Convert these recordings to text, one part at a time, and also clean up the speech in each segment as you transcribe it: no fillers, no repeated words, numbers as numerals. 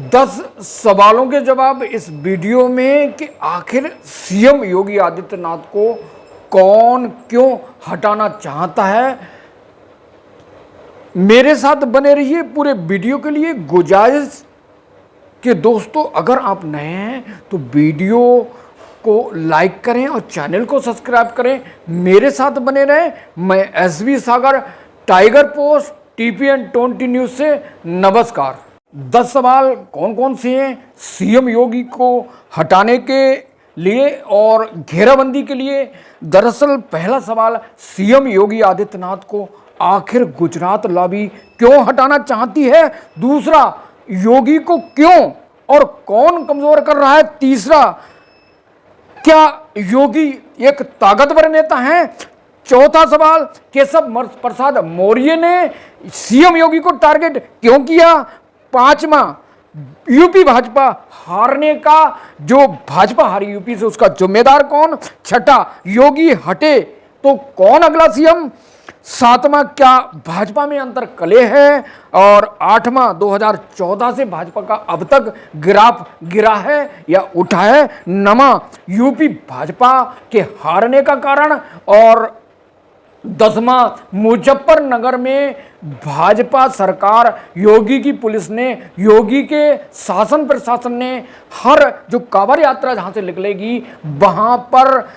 10 सवालों के जवाब इस वीडियो में कि आखिर सीएम योगी आदित्यनाथ को कौन क्यों हटाना चाहता है। मेरे साथ बने रहिए पूरे वीडियो के लिए। गुजारिश कि दोस्तों अगर आप नए हैं तो वीडियो को लाइक करें और चैनल को सब्सक्राइब करें, मेरे साथ बने रहें। मैं एसवी सागर, टाइगर पोस्ट, टीपीएन 20 न्यूज़ से नमस्कार। 10 सवाल कौन कौन से हैं सीएम योगी को हटाने के लिए और घेराबंदी के लिए। दरअसल पहला सवाल, सीएम योगी आदित्यनाथ को आखिर गुजरात लॉबी क्यों हटाना चाहती है। दूसरा, योगी को क्यों और कौन कमजोर कर रहा है। तीसरा, क्या योगी एक ताकतवर नेता है। चौथा सवाल, केशव प्रसाद मौर्य ने सीएम योगी को टारगेट क्यों किया। पांचवा, यूपी भाजपा हारने का, जो भाजपा हारी यूपी से, उसका जिम्मेदार कौन। छठा, योगी हटे तो कौन अगला सीएम। सातवां, क्या भाजपा में अंतर कले है। और आठवां, 2014 से भाजपा का अब तक ग्राफ गिरा है या उठा है। नवां, यूपी भाजपा के हारने का कारण। और 10वां, मुजफ्फरनगर में भाजपा सरकार, योगी की पुलिस ने, योगी के शासन प्रशासन ने हर जो कांवड़ यात्रा जहां से निकलेगी वहां पर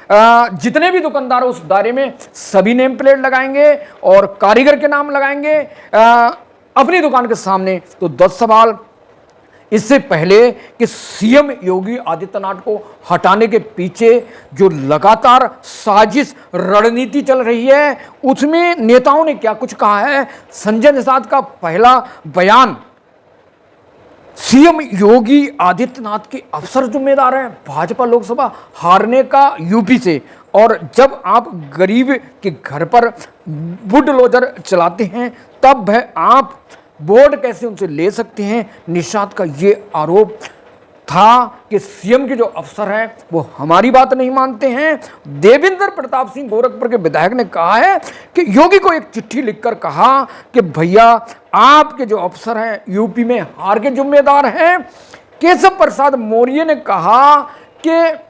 जितने भी दुकानदार उस दायरे में सभी नेम प्लेट लगाएंगे और कारीगर के नाम लगाएंगे अपनी दुकान के सामने। तो 10 सवाल। इससे पहले कि सीएम योगी आदित्यनाथ को हटाने के पीछे जो लगातार साजिश रणनीति चल रही है उसमें नेताओं ने क्या कुछ कहा है। संजय निषाद का पहला बयान, सीएम योगी आदित्यनाथ के अफसर जिम्मेदार हैं भाजपा लोकसभा हारने का यूपी से। और जब आप गरीब के घर पर बुलडोजर चलाते हैं तब वह आप वोट कैसे उनसे ले सकते हैं। निषाद का ये आरोप था कि सीएम के जो अफसर हैं वो हमारी बात नहीं मानते हैं। देवेंद्र प्रताप सिंह गोरखपुर के विधायक ने कहा है कि योगी को एक चिट्ठी लिखकर कहा कि भैया आपके जो अफसर हैं यूपी में हार के जिम्मेदार हैं। केशव प्रसाद मौर्य ने कहा कि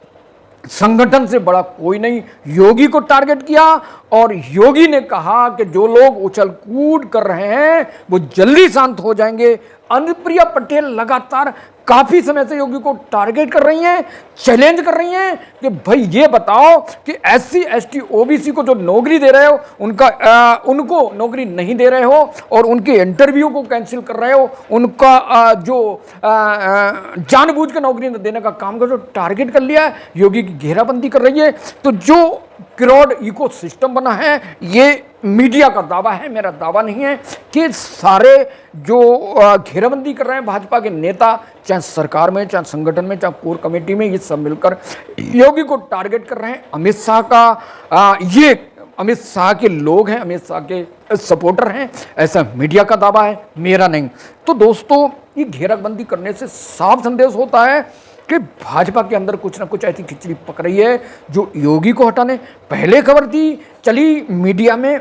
संगठन से बड़ा कोई नहीं, योगी को टारगेट किया। और योगी ने कहा कि जो लोग उछल कूद कर रहे हैं वो जल्दी शांत हो जाएंगे। अनुप्रिया पटेल लगातार काफी समय से योगी को टारगेट कर रही हैं, चैलेंज कर रही हैं कि भाई ये बताओ कि SC ST OBC को जो नौकरी दे रहे हो उनको नौकरी नहीं दे रहे हो और उनके इंटरव्यू को कैंसिल कर रहे हो, उनका जो जानबूझ के नौकरी न देने का काम कर, जो टारगेट कर लिया है, योगी की घेराबंदी कर रही है। तो जो क्राउड इको सिस्टम बना है, ये मीडिया का दावा है, मेरा दावा नहीं है, कि सारे जो घेराबंदी कर रहे हैं भाजपा के नेता, चाहे सरकार में, चाहे संगठन में, चाहे कोर कमेटी में, ये सब मिलकर योगी को टारगेट कर रहे हैं। अमित शाह का ये अमित शाह के लोग हैं, अमित शाह के सपोर्टर हैं, ऐसा मीडिया का दावा है, मेरा नहीं। तो दोस्तों ये घेराबंदी करने से साफ संदेश होता है कि भाजपा के अंदर कुछ ना कुछ ऐसी खिचड़ी पक रही है जो योगी को हटाने। पहले खबर थी चली मीडिया में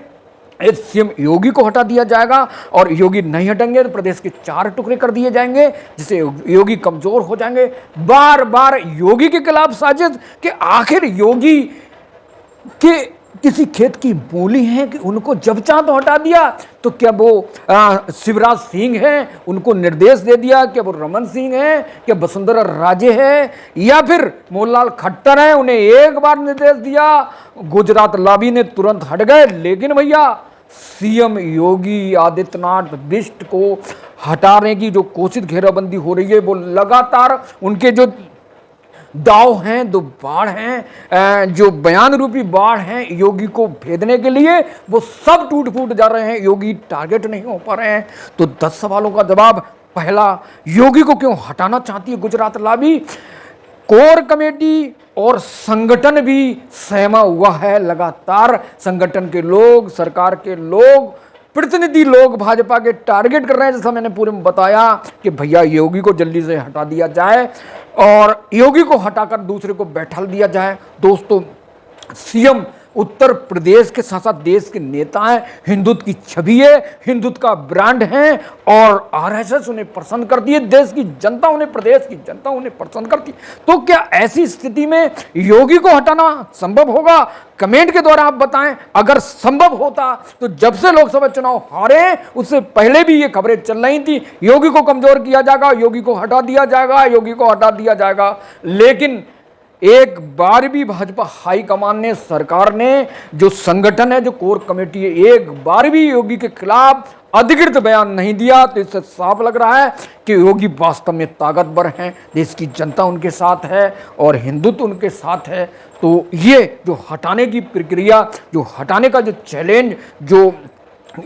सीएम योगी को हटा दिया जाएगा और योगी नहीं हटेंगे तो प्रदेश के 4 टुकड़े कर दिए जाएंगे जिससे योगी कमजोर हो जाएंगे। बार बार योगी के खिलाफ साजिश कि आखिर योगी के किसी खेत की मूली है कि उनको जब चाह तो हटा दिया। तो क्या वो शिवराज सिंह है, उनको निर्देश दे दिया, क्या वो रमन सिंह है, क्या वसुंधरा राजे है, या फिर मोहनलाल खट्टर है, उन्हें एक बार निर्देश दिया, गुजरात लॉबी ने तुरंत हट गए। लेकिन भैया सीएम योगी आदित्यनाथ बिष्ट को हटाने की जो कोशिश घेराबंदी हो रही है वो लगातार उनके जो दाव हैं, दो बाढ़ हैं, जो बयान रूपी बाढ़ हैं योगी को भेदने के लिए, वो सब टूट फूट जा रहे हैं, योगी टारगेट नहीं हो पा रहे हैं। तो 10 सवालों का जवाब, पहला, योगी को क्यों हटाना चाहती है गुजरात लॉबी। कोर कमेटी और संगठन भी सहमा हुआ है, लगातार संगठन के लोग, सरकार के लोग, प्रतिनिधि लोग भाजपा के टारगेट कर रहे हैं। जैसा मैंने पूरे में बताया कि भैया योगी को जल्दी से हटा दिया जाए और योगी को हटाकर दूसरे को बैठा दिया जाए। दोस्तों सीएम उत्तर प्रदेश के साथ साथ देश के नेता हैं, हिंदुत्व की छवि है, हिंदुत्व का ब्रांड है और आरएसएस उन्हें पसंद करती है, देश की जनता उन्हें, प्रदेश की जनता उन्हें पसंद करती है। तो क्या ऐसी स्थिति में योगी को हटाना संभव होगा? कमेंट के द्वारा आप बताएं। अगर संभव होता तो जब से लोकसभा चुनाव हारे उससे पहले भी ये खबरें चल रही थी, योगी को कमजोर किया जाएगा, योगी को हटा दिया जाएगा, योगी को हटा दिया जाएगा। लेकिन एक बार भी भाजपा हाईकमान ने, सरकार ने, जो संगठन है, जो कोर कमेटी है, एक बार भी योगी के खिलाफ अधिकृत बयान नहीं दिया। तो इससे साफ लग रहा है कि योगी वास्तव में ताकतवर हैं, देश की जनता उनके साथ है और हिंदुत्व उनके साथ है। तो ये जो हटाने की प्रक्रिया, जो हटाने का जो चैलेंज, जो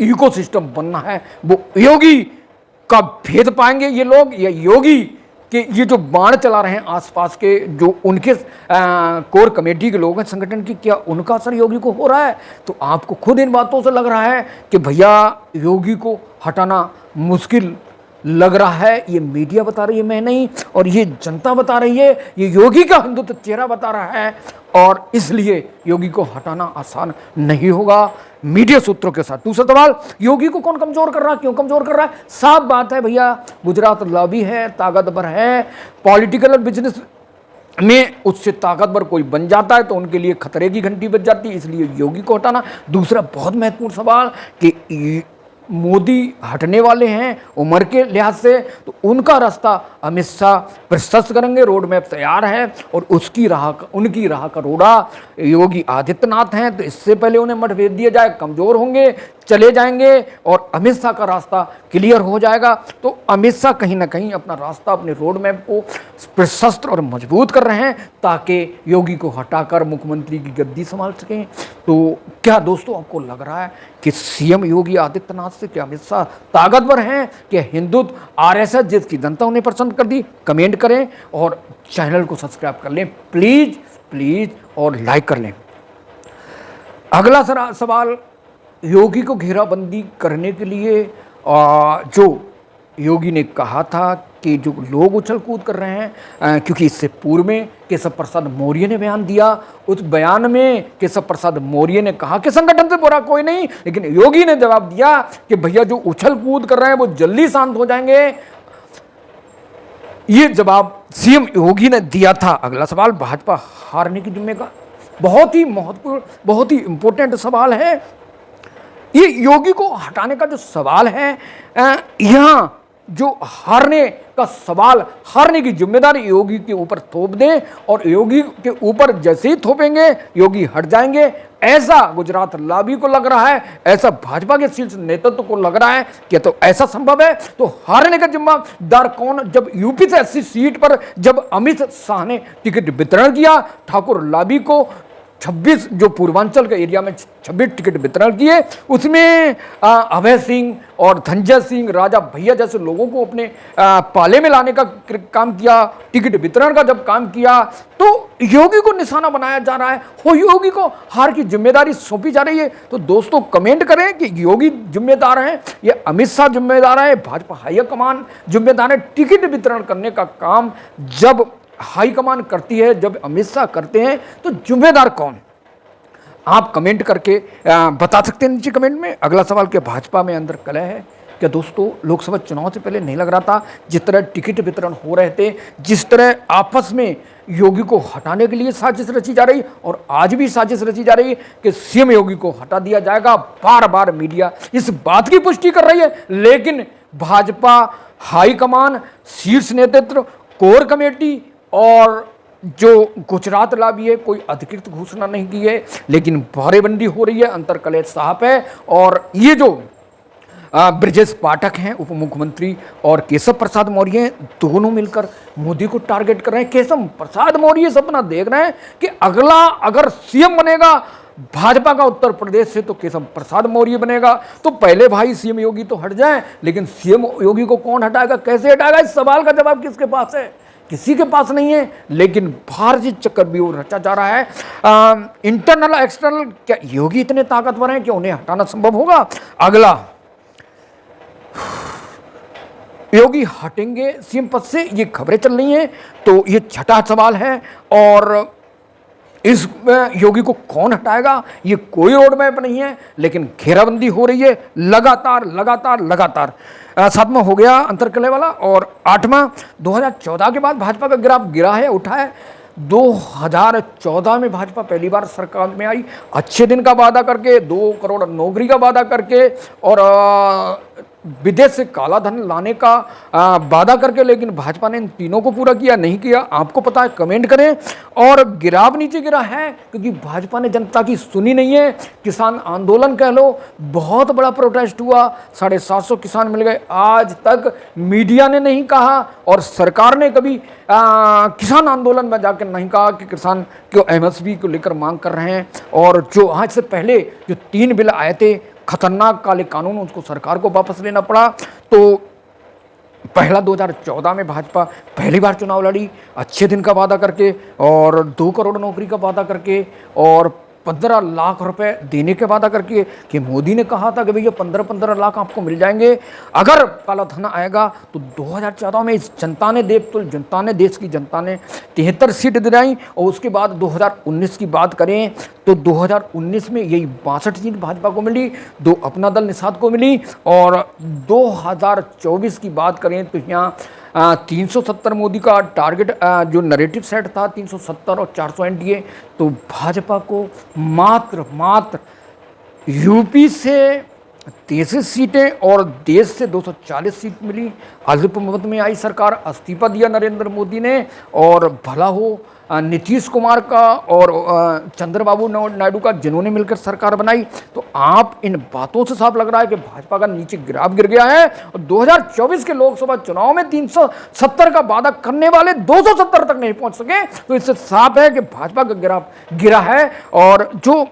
इकोसिस्टम बनना है, वो योगी का भेद पाएंगे ये लोग, या योगी कि ये जो बाण चला रहे हैं आसपास के जो उनके कोर कमेटी के लोग हैं, संगठन की, क्या उनका असर योगी को हो रहा है? तो आपको खुद इन बातों से लग रहा है कि भैया योगी को हटाना मुश्किल लग रहा है। ये मीडिया बता रही है, मैं नहीं, और ये जनता बता रही है, ये योगी का हिंदुत्व चेहरा बता रहा है और इसलिए योगी को हटाना आसान नहीं होगा मीडिया सूत्रों के साथ। दूसरा सवाल, योगी को कौन कमजोर कर रहा है, क्यों कमजोर कर रहा है? साफ बात है भैया, गुजरात लॉबी है, ताकतवर है, पॉलिटिकल और बिजनेस में उससे ताकतवर कोई बन जाता है तो उनके लिए खतरे की घंटी बज जाती है, इसलिए योगी को हटाना। दूसरा बहुत महत्वपूर्ण सवाल कि मोदी हटने वाले हैं उम्र के लिहाज से, तो उनका रास्ता अमित शाह प्रशस्त करेंगे, रोड मैप तैयार है और उनकी राह का रोड़ा योगी आदित्यनाथ हैं। तो इससे पहले उन्हें मत भेज दिया जाए, कमजोर होंगे, चले जाएंगे और अमित शाह का रास्ता क्लियर हो जाएगा। तो अमित शाह कहीं ना कहीं अपना रास्ता, अपने रोड मैप को प्रशस्त और मजबूत कर रहे हैं ताकि योगी को हटाकर मुख्यमंत्री की गद्दी संभाल सकें। तो क्या दोस्तों आपको लग रहा है कि सीएम योगी आदित्यनाथ से क्या अमित शाह ताकतवर हैं? क्या हिंदुत्व, आरएसएस, जिसकी जनता उन्हें पसंद कर दी? कमेंट करें और चैनल को सब्सक्राइब कर लें प्लीज प्लीज, और लाइक कर लें। अगला सवाल, योगी को घेराबंदी करने के लिए जो योगी ने कहा था कि जो लोग उछल कूद कर रहे हैं, क्योंकि इससे पूर्व में केशव प्रसाद मौर्य ने बयान दिया, उस बयान में केशव प्रसाद मौर्य ने कहा कि संगठन से बुरा कोई नहीं, लेकिन योगी ने जवाब दिया कि भैया जो उछल कूद कर रहे हैं वो जल्दी शांत हो जाएंगे। ये जवाब सीएम योगी ने दिया था। अगला सवाल, भाजपा हारने की जिम्मेदार, बहुत ही महत्वपूर्ण, बहुत ही इंपॉर्टेंट सवाल है। ये योगी को हटाने का जो सवाल है, यहाँ जो हारने का सवाल, हारने की जिम्मेदारी योगी के ऊपर थोप दें और योगी के ऊपर जैसे ही थोपेंगे योगी हट जाएंगे, ऐसा गुजरात लॉबी को लग रहा है, ऐसा भाजपा के शीर्ष नेतृत्व को लग रहा है। क्या तो ऐसा संभव है? तो हारने का जिम्मेदार कौन? जब यूपी से 80 सीट पर जब अमित शाह ने टिकट वितरण किया, ठाकुर लॉबी को 26 जो पूर्वांचल के एरिया में 26 टिकट वितरण किए, उसमें अभय सिंह और धनंजय सिंह, राजा भैया जैसे लोगों को अपने पाले में लाने का काम किया, टिकट वितरण का जब काम किया, तो योगी को निशाना बनाया जा रहा है, हो योगी को हार की जिम्मेदारी सौंपी जा रही है। तो दोस्तों कमेंट करें कि योगी जिम्मेदार हैं या अमित शाह जिम्मेदार है, भाजपा हाईकमान जिम्मेदार है? टिकट वितरण करने का काम जब हाईकमान करती है, जब अमित शाह करते हैं, तो जिम्मेदार कौन? आप कमेंट करके बता सकते हैं नीचे कमेंट में। अगला सवाल, क्या भाजपा में अंदर कलह है? क्या दोस्तों लोकसभा चुनाव से पहले नहीं लग रहा था जिस तरह टिकट वितरण हो रहे थे, जिस तरह आपस में योगी को हटाने के लिए साजिश रची जा रही, और आज भी साजिश रची जा रही है कि सीएम योगी को हटा दिया जाएगा। बार बार मीडिया इस बात की पुष्टि कर रही है, लेकिन भाजपा हाईकमान, शीर्ष नेतृत्व, कोर कमेटी और जो गुजरात लॉबी है, कोई अधिकृत घोषणा नहीं की है, लेकिन भारेबंदी हो रही है, अंतर कलह साफ है। और ये जो ब्रजेश पाठक हैं उप मुख्यमंत्री और केशव प्रसाद मौर्य दोनों मिलकर मोदी को टारगेट कर रहे हैं। केशव प्रसाद मौर्य सपना देख रहे हैं कि अगला अगर सीएम बनेगा भाजपा का उत्तर प्रदेश से तो केशव प्रसाद मौर्य बनेगा। तो पहले भाई सीएम योगी तो हट जाएं, लेकिन सीएम योगी को कौन हटाएगा, कैसे हटाएगा? इस सवाल का जवाब किसके पास है? किसी के पास नहीं है। लेकिन भारतीय चक्रव्यूह रचा जा रहा है, इंटरनल एक्सटर्नल। क्या योगी इतने ताकतवर हैं कि उन्हें हटाना संभव होगा? अगला, योगी हटेंगे सीएम पद से, ये खबरें चल रही हैं, तो ये छठा सवाल है। और इस योगी को कौन हटाएगा, ये कोई रोड मैप नहीं है, लेकिन घेराबंदी हो रही है लगातार लगातार लगातार। 7वां हो गया अंतरकलह वाला, और 8वां 2014 के बाद भाजपा का ग्राफ गिरा है, उठा है। 2014 में भाजपा पहली बार सरकार में आई, अच्छे दिन का वादा करके, 2 करोड़ नौकरी का वादा करके, और विदेश से काला धन लाने का वादा करके, लेकिन भाजपा ने इन तीनों को पूरा किया नहीं किया, आपको पता है, कमेंट करें। और गिराव नीचे गिरा है क्योंकि भाजपा ने जनता की सुनी नहीं है। किसान आंदोलन कह लो, बहुत बड़ा प्रोटेस्ट हुआ, 750 किसान मिल गए, आज तक मीडिया ने नहीं कहा और सरकार ने कभी किसान आंदोलन में जाकर नहीं कहा कि किसान क्यों एमएसपी को लेकर मांग कर रहे हैं। और जो आज से पहले जो 3 बिल आए थे, खतरनाक काले कानून, उसको सरकार को वापस लेना पड़ा। तो पहला 2014 में भाजपा पहली बार चुनाव लड़ी, अच्छे दिन का वादा करके, और 2 करोड़ नौकरी का वादा करके, और 15 लाख रुपए देने के वादा करके, कि मोदी ने कहा था कि भैया 15-15 लाख आपको मिल जाएंगे अगर काला धन आएगा। तो 2014 में इस जनता ने देश की जनता ने 73 सीट दिलाई। और उसके बाद 2019 की बात करें तो 2019 में यही 62 सीट भाजपा को मिली, 2 अपना दल निषाद को मिली। और 2024 की बात करें तो यहाँ 370 मोदी का टारगेट जो नैरेटिव सेट था, 370 और 400 एनडीए। तो भाजपा को मात्र यूपी से 33 सीटें और देश से 240 सीट मिली। अल्पमत में आई सरकार, इस्तीफा दिया नरेंद्र मोदी ने, और भला हो नीतीश कुमार का और चंद्रबाबू नायडू का, जिन्होंने मिलकर सरकार बनाई। तो आप इन बातों से साफ लग रहा है कि भाजपा का नीचे ग्राफ गिर गया है। और 2024 के लोकसभा चुनाव में 370 का वादा करने वाले 270 तक नहीं पहुंच सके। तो इससे साफ है कि भाजपा का ग्राफ गिरा है। और जो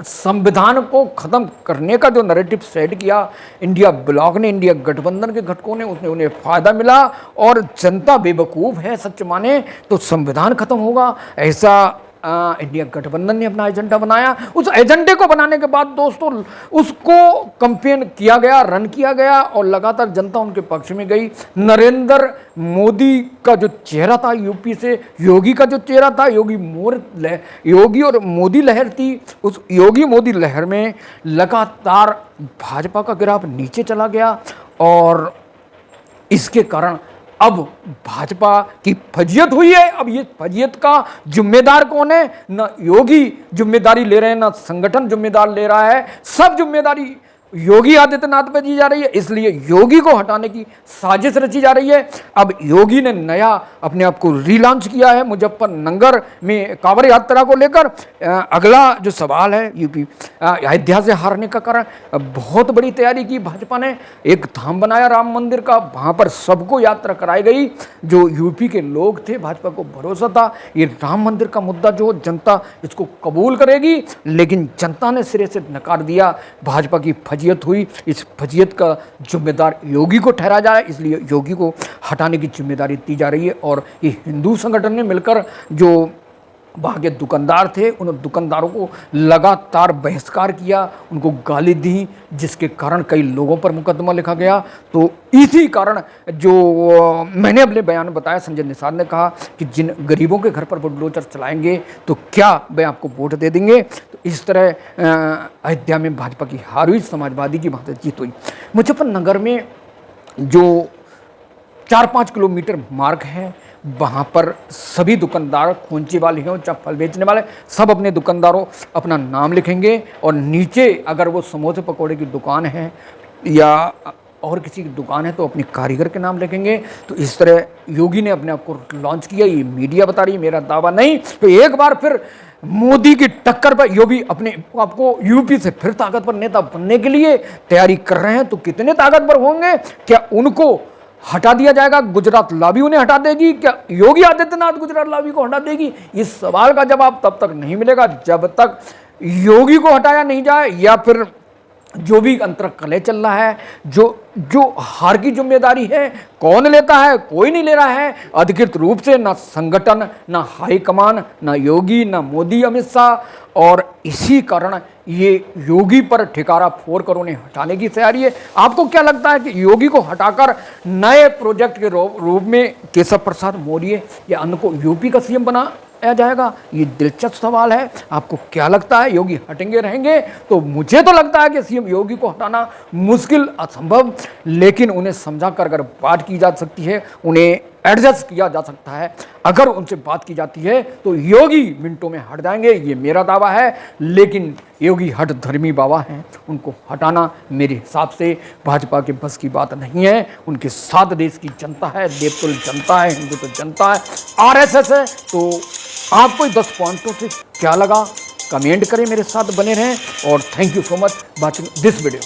संविधान को खत्म करने का जो नैरेटिव सेट किया इंडिया ब्लॉक ने, इंडिया गठबंधन के घटकों ने, उसने उन्हें फायदा मिला। और जनता बेवकूफ़ है, सच माने तो संविधान खत्म होगा, ऐसा इंडिया गठबंधन ने अपना एजेंडा बनाया। उस एजेंडे को बनाने के बाद दोस्तों उसको कंपेन किया गया, रन किया गया, और लगातार जनता उनके पक्ष में गई। नरेंद्र मोदी का जो चेहरा था यूपी से, योगी का जो चेहरा था, योगी और मोदी लहर थी, उस योगी मोदी लहर में लगातार भाजपा का ग्राफ नीचे चला गया। और इसके कारण अब भाजपा की फजीयत हुई है। अब ये फजीयत का जिम्मेदार कौन है? ना योगी जिम्मेदारी ले रहे हैं, ना संगठन जिम्मेदार ले रहा है, सब जिम्मेदारी योगी आदित्यनाथ पे दी जा रही है। इसलिए योगी को हटाने की साजिश रची जा रही है। अब योगी ने नया अपने आप को रीलॉन्च किया है मुजफ्फरनगर में कांवड़ यात्रा को लेकर। अगला जो सवाल है यूपी अयोध्या से हारने का कारण, बहुत बड़ी तैयारी की भाजपा ने, एक धाम बनाया राम मंदिर का, वहाँ पर सबको यात्रा कराई गई। जो यूपी के लोग थे, भाजपा को भरोसा था ये राम मंदिर का मुद्दा जो जनता इसको कबूल करेगी, लेकिन जनता ने सिरे से नकार दिया। भाजपा की फजीयत हुई, इस फजीयत का जिम्मेदार योगी को ठहराया जा रहा है, इसलिए योगी को हटाने की जिम्मेदारी दी जा रही है। और ये हिंदू संगठन ने मिलकर जो वहाँ के दुकानदार थे, उन दुकानदारों को लगातार बहिष्कार किया, उनको गाली दी, जिसके कारण कई लोगों पर मुकदमा लिखा गया। तो इसी कारण जो मैंने अपने बयान में बताया, संजय निषाद ने कहा कि जिन गरीबों के घर पर बुलडोजर चलाएंगे तो क्या वे आपको वोट दे देंगे। तो इस तरह अयोध्या में भाजपा की हार हुई, समाजवादी की वहाँ से जीत हुई। मुजफ्फरनगर में जो 4-5 किलोमीटर मार्ग है, वहाँ पर सभी दुकानदार, खोंचे वाले हों चाहे फल बेचने वाले, सब अपने दुकानदारों अपना नाम लिखेंगे, और नीचे अगर वो समोसे पकौड़े की दुकान है या और किसी की दुकान है तो अपने कारीगर के नाम लिखेंगे। तो इस तरह योगी ने अपने आप को लॉन्च किया, ये मीडिया बता रही है, मेरा दावा नहीं। तो एक बार फिर मोदी की टक्कर पर योगी अपने आपको यूपी से फिर ताकतवर नेता बनने के लिए तैयारी कर रहे हैं। तो कितने ताकतवर होंगे? क्या उनको हटा दिया जाएगा? गुजरात लॉबी उन्हें हटा देगी? क्या योगी आदित्यनाथ गुजरात लॉबी को हटा देगी? इस सवाल का जवाब तब तक नहीं मिलेगा जब तक योगी को हटाया नहीं जाए, या फिर जो भी अंतर्कलह चल रहा है, जो हार की जिम्मेदारी है कौन लेता है? कोई नहीं ले रहा है अधिकृत रूप से, ना संगठन, ना हाईकमान, ना योगी, ना मोदी, अमित शाह। और इसी कारण ये योगी पर ठिकारा फोड़ कर उन्हें हटाने की तैयारी है। आपको क्या लगता है कि योगी को हटाकर नए प्रोजेक्ट के रूप में केशव प्रसाद मौर्य या अन्य को यूपी का सीएम बना जाएगा? ये दिलचस्प सवाल है। आपको क्या लगता है, योगी हटेंगे रहेंगे? तो मुझे तो लगता है कि सीएम योगी को हटाना मुश्किल, असंभव, लेकिन उन्हें समझा कर अगर बात की जा सकती है, उन्हें एडजस्ट किया जा सकता है। अगर उनसे बात की जाती है तो योगी मिनटों में हट जाएंगे, ये मेरा दावा है। लेकिन योगी हट धर्मी बाबा हैं, उनको हटाना मेरे हिसाब से भाजपा के बस की बात नहीं है। उनके साथ देश की जनता है, देवतुल्य जनता है, हिंदुत्व जनता है, आरएसएस है। तो आपको 10 पॉइंटों से क्या लगा, कमेंट करें, मेरे साथ बने रहें और thank you so much watching this video.